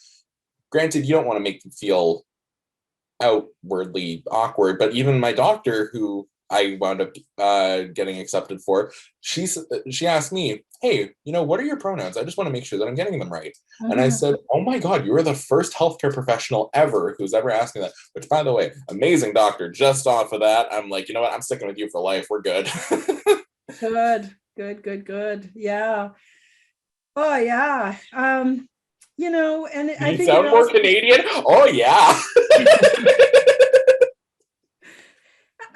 Granted, you don't want to make them feel outwardly awkward, but even my doctor, who I wound up getting accepted for, she asked me, hey, you know, what are your pronouns? I just want to make sure that I'm getting them right. Mm-hmm. And I said, oh my God, you are the first healthcare professional ever who's ever asked me that, which, by the way, amazing doctor. Just off of that, I'm like, you know what? I'm sticking with you for life. We're good. Good. Yeah. Oh, yeah. You know, and I think sound more Canadian. Oh, yeah.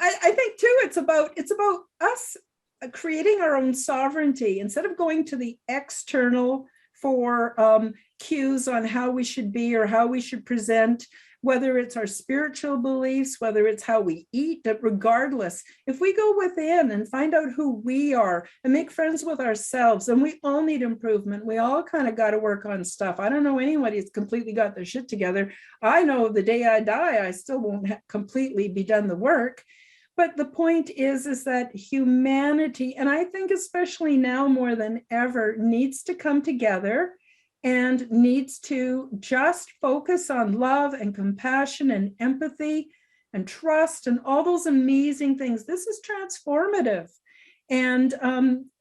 I think too, it's about us creating our own sovereignty instead of going to the external for cues on how we should be or how we should present, whether it's our spiritual beliefs, whether it's how we eat, regardless. If we go within and find out who we are and make friends with ourselves, and we all need improvement. We all kind of got to work on stuff. I don't know anybody that's completely got their shit together. I know the day I die, I still won't completely be done the work. But the point is that humanity, and I think especially now more than ever, needs to come together and needs to just focus on love and compassion and empathy and trust and all those amazing things. This is transformative. And,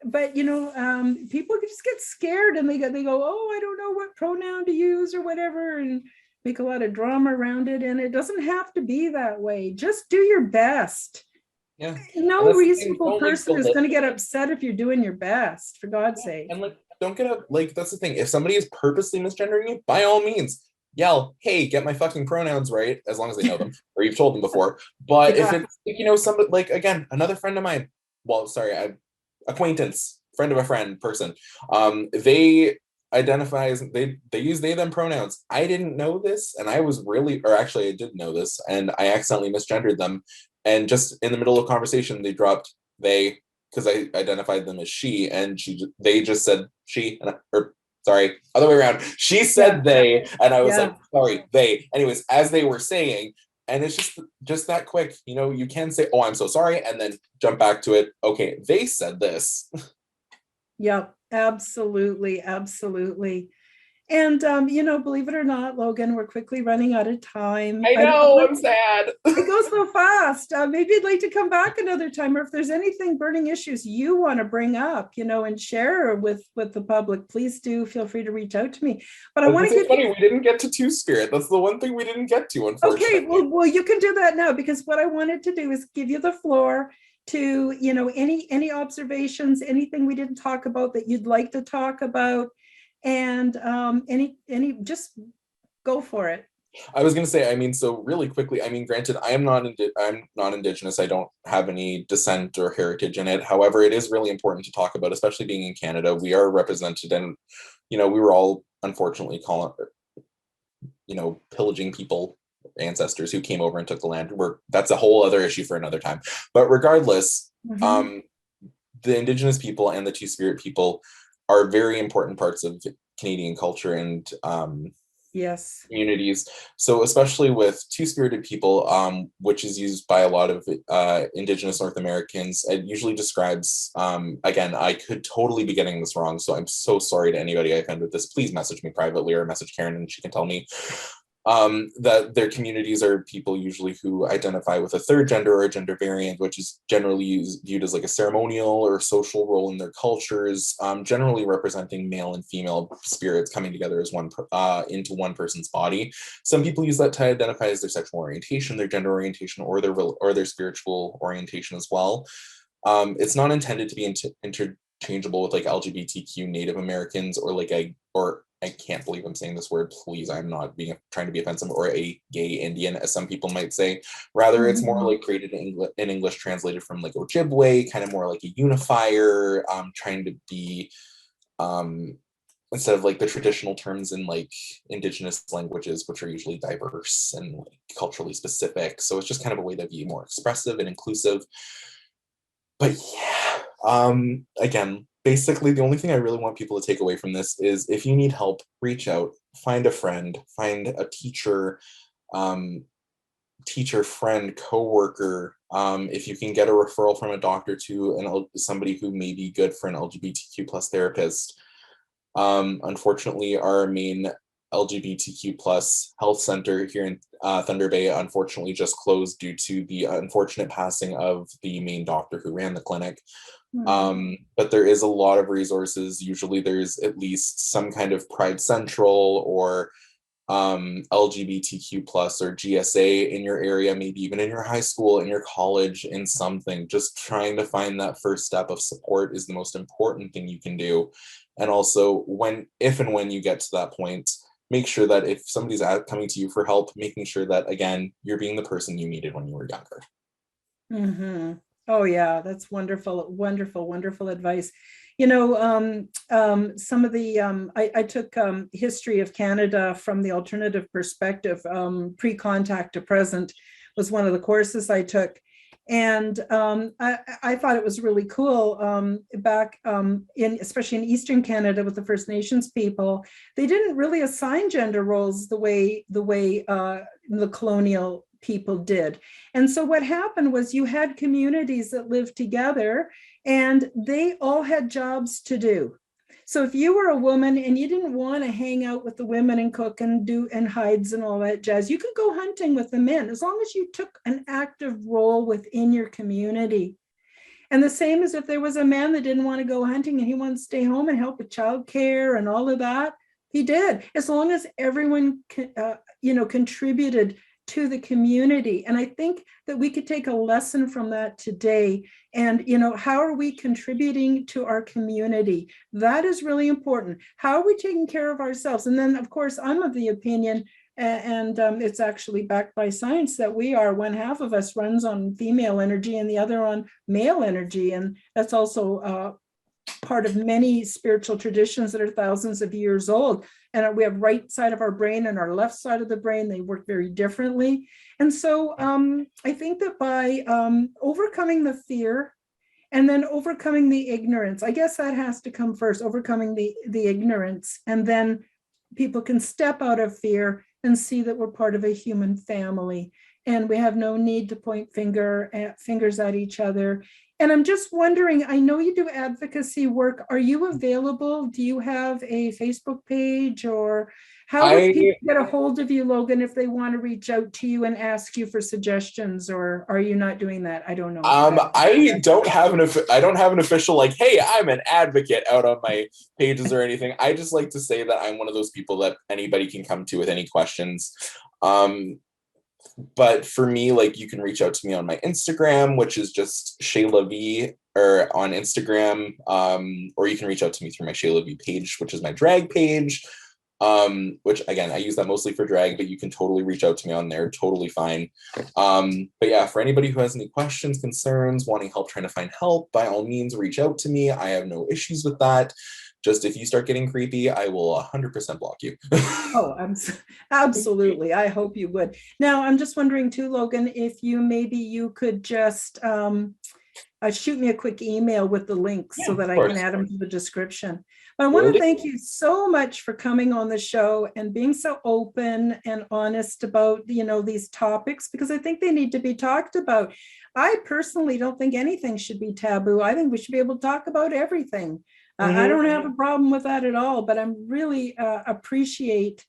but, you know, people just get scared and they go, oh, I don't know what pronoun to use or whatever, and make a lot of drama around it. And it doesn't have to be that way. Just do your best. Yeah. No reasonable person is going to get upset if you're doing your best, for God's sake. And like, don't get up. Like, that's the thing. If somebody is purposely misgendering you, by all means, yell, hey, get my fucking pronouns right, as long as they know them or you've told them before. But if it's, you know, somebody, like, again, another friend of mine, acquaintance, friend of a friend person, they identify as, they use they, them pronouns. I didn't know this, and I was really, or actually I did know this, and I accidentally misgendered them. And just in the middle of conversation, they dropped they, because I identified them as she, and they just said she, or sorry, other way around. She said they, and I was like, sorry, they. Anyways, as they were saying, and it's just that quick, you know, you can say, oh, I'm so sorry, and then jump back to it. Okay, they said this. Yep, absolutely. And, you know, believe it or not, Logan, we're quickly running out of time. I know, I'm sad. It goes so fast. Maybe you'd like to come back another time, or if there's anything burning issues you want to bring up, you know, and share with the public, please do feel free to reach out to me. But I want to get funny, we didn't get to Two-Spirit. That's the one thing we didn't get to, unfortunately. Okay, well, you can do that now, because what I wanted to do is give you the floor to, you know, any observations, anything we didn't talk about that you'd like to talk about. And just go for it. I was going to say, I mean, so really quickly, I mean, granted, I'm not Indigenous. I don't have any descent or heritage in it. However, it is really important to talk about, especially being in Canada. We are represented, and we were all unfortunately pillaging people, ancestors who came over and took the land. That's a whole other issue for another time. But regardless, the Indigenous people and the Two-Spirit people are very important parts of Canadian culture and yes, communities. So especially with Two-Spirited people, which is used by a lot of Indigenous North Americans, it usually describes, again, I could totally be getting this wrong, so I'm so sorry to anybody I offend with this. Please message me privately or message Karen and she can tell me. That their communities are people usually who identify with a third gender or a gender variant, which is generally viewed as like a ceremonial or social role in their cultures, generally representing male and female spirits coming together as one into one person's body. Some people use that to identify as their sexual orientation, their gender orientation, or their spiritual orientation as well. It's not intended to be interchangeable with like LGBTQ Native Americans or I can't believe I'm saying this word. Please, I'm not trying to be offensive, or a gay Indian, as some people might say. Rather, it's more like created in English, translated from like Ojibwe, kind of more like a unifier, trying to be, instead of like the traditional terms in like Indigenous languages, which are usually diverse and like culturally specific. So it's just kind of a way to be more expressive and inclusive. But yeah, again, basically the only thing I really want people to take away from this is if you need help, reach out, find a friend, find a teacher, friend, coworker. If you can get a referral from a doctor to somebody who may be good for an LGBTQ plus therapist. Unfortunately, our main LGBTQ plus health center here in Thunder Bay unfortunately just closed due to the unfortunate passing of the main doctor who ran the clinic. But there is a lot of resources. Usually there's at least some kind of Pride Central or LGBTQ plus or GSA in your area, maybe even in your high school, in your college, in something. Just trying to find that first step of support is the most important thing you can do. And also if and when you get to that point, make sure that if somebody's coming to you for help, making sure that, again, you're being the person you needed when you were younger. Oh yeah, that's wonderful, wonderful, wonderful advice. Some of the, I took history of Canada from the alternative perspective, pre-contact to present was one of the courses I took. And I thought it was really cool back especially in Eastern Canada with the First Nations people. They didn't really assign gender roles the way the colonial people did. And so what happened was you had communities that lived together and they all had jobs to do. So if you were a woman and you didn't want to hang out with the women and cook and do and hides and all that jazz, you could go hunting with the men as long as you took an active role within your community. And the same as if there was a man that didn't want to go hunting and he wanted to stay home and help with childcare and all of that, he did, as long as everyone contributed to the community. And I think that we could take a lesson from that today. And, how are we contributing to our community? That is really important. How are we taking care of ourselves? And then, of course, I'm of the opinion, and it's actually backed by science, that one half of us runs on female energy and the other on male energy. And that's also part of many spiritual traditions that are thousands of years old. And we have right side of our brain and our left side of the brain. They work very differently. And so I think that by overcoming the fear and then overcoming the ignorance, I guess that has to come first, overcoming the ignorance. And then people can step out of fear and see that we're part of a human family. And we have no need to point fingers at each other. And I'm just wondering, I know you do advocacy work. Are you available? Do you have a Facebook page, or how would people get a hold of you, Logan, if they want to reach out to you and ask you for suggestions, or are you not doing that? I don't know. I don't have an official like, hey, I'm an advocate out on my pages or anything. I just like to say that I'm one of those people that anybody can come to with any questions. But for me, like, you can reach out to me on my Instagram, which is just Shayla V, or on Instagram, or you can reach out to me through my Shayla V page, which is my drag page, which again, I use that mostly for drag, but you can totally reach out to me on there, totally fine. But yeah, for anybody who has any questions, concerns, wanting help trying to find help, by all means, reach out to me. I have no issues with that. Just if you start getting creepy, I will 100% block you. Oh, absolutely. I hope you would. Now, I'm just wondering too, Logan, if you could just shoot me a quick email with the links so that I can add them to the description. But I want to thank you so much for coming on the show and being so open and honest about, these topics, because I think they need to be talked about. I personally don't think anything should be taboo. I think we should be able to talk about everything. I don't have a problem with that at all, but I'm really appreciate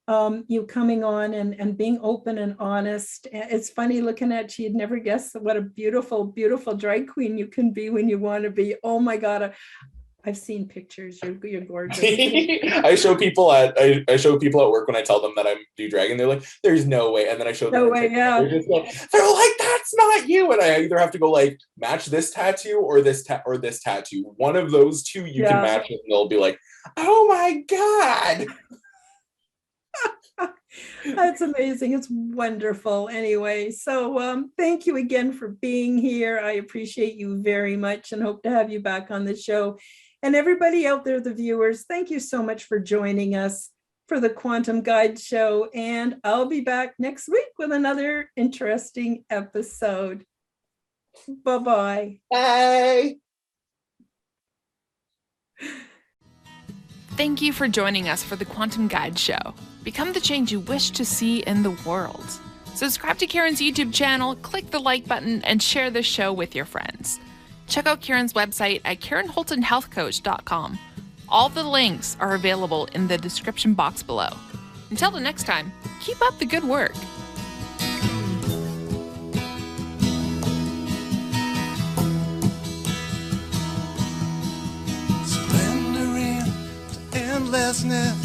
you coming on and being open and honest. It's funny looking at you. You'd never guess what a beautiful, beautiful drag queen you can be when you want to be. Oh my God. I've seen pictures. You're gorgeous. I show people at work when I tell them that I do drag, and they're like, "There's no way." And then I show them. No way, yeah. They're like, "That's not you." And I either have to go like match this tattoo or this tattoo. One of those two you can match it, and they'll be like, "Oh my God." That's amazing. It's wonderful. Anyway, so thank you again for being here. I appreciate you very much and hope to have you back on the show. And everybody out there, the viewers, thank you so much for joining us for the Quantum Guide Show. And I'll be back next week with another interesting episode. Bye-bye. Bye. Thank you for joining us for the Quantum Guide Show. Become the change you wish to see in the world. Subscribe to Karen's YouTube channel, click the like button, and share this show with your friends. Check out Karen's website at KarenHoltonHealthCoach.com. All the links are available in the description box below. Until the next time, keep up the good work. Surrendering to endlessness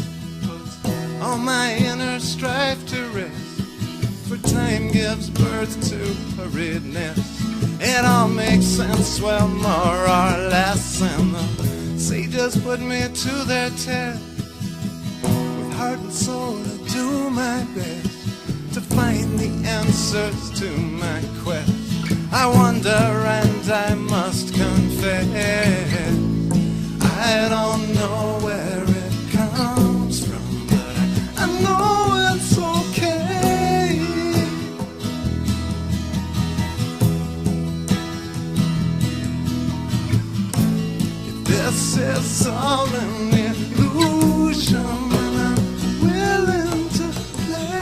puts all my inner strife to rest. For time gives birth to hurriedness. It all makes sense, well, more or less. And the sages put me to their test. With heart and soul to do my best to find the answers to my quest. I wonder and I must confess, I don't know where it comes from, but I know it's okay. This is all an illusion, and I'm willing to play.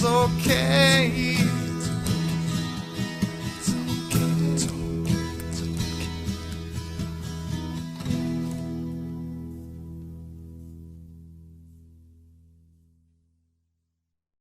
It's okay.